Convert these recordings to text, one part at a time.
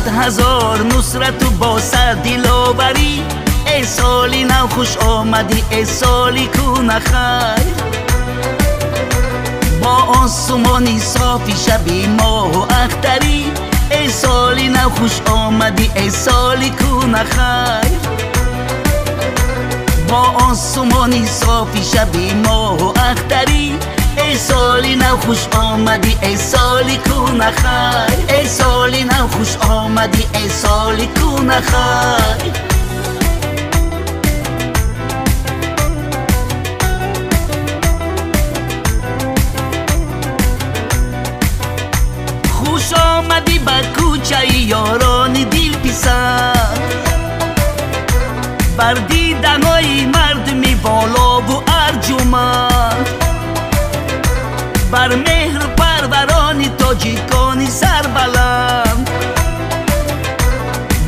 هزار نصرت و با سر دلاوری. ای سالی نو خوش آمدی، ای سالی کونه خیر. با آسمانی صافی شبی ماه و اختری. ای سالی نو خوش آمدی، ای سالی کونه خیر. با آسمانی صافی شبی ماه و اختری. ای سالی نو خوش آمدی، ای سالی کونه خیر. ای سالی نو خوش آمدی، ای سالی کونه خیر. خوش آمدی بر کوچه یاران دل پسند، بر دیدنهای مردمی بالا و ارجمند، بر مهر پرورانی تاجیکانی سربلند.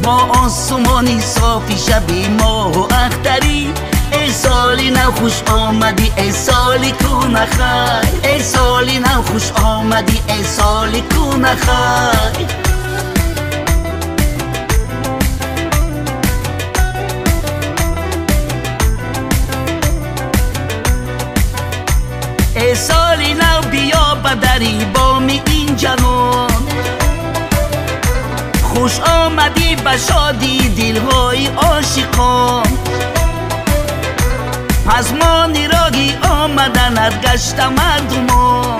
با آسمانی صافی شبی ماه و اختری. ای سالی نو خوش آمدی، ای سالی کونه خیر. ای سالی نو خوش آمدی، ای سالی کونه خیر. ای سالی نو بیا بدری بامی این جنون. خوش آمدی به شادی دلهای عاشقان. از ما نیراگی آمدند گشت مردمان.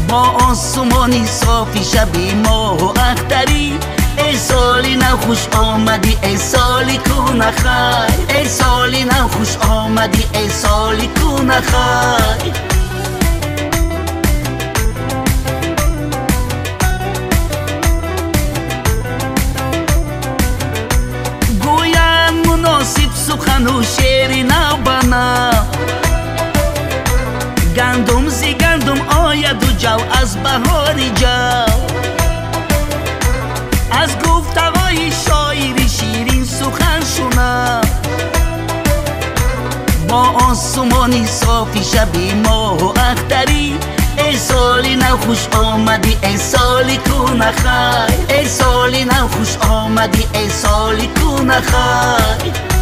با آسمانی صافی شبی ماه و اختری. ای سالی نو خوش آمدی، ای سالی کونه خیر. ای سالی نو خوش آمدی، ای سالی کونه خیر. گویند مناسب سخن و شعری نو بنم. گندم زی گندم آید و جو از بهاری جو. از گفتگوی شاعری شیرین سخن شنم. با آسمانی صافی شبی ماه و اختری. ای سالی نو خوش آمدی، ای سالی کونه خیر. ای سالی نو خوش آمدی، ای سالی کونه خیر.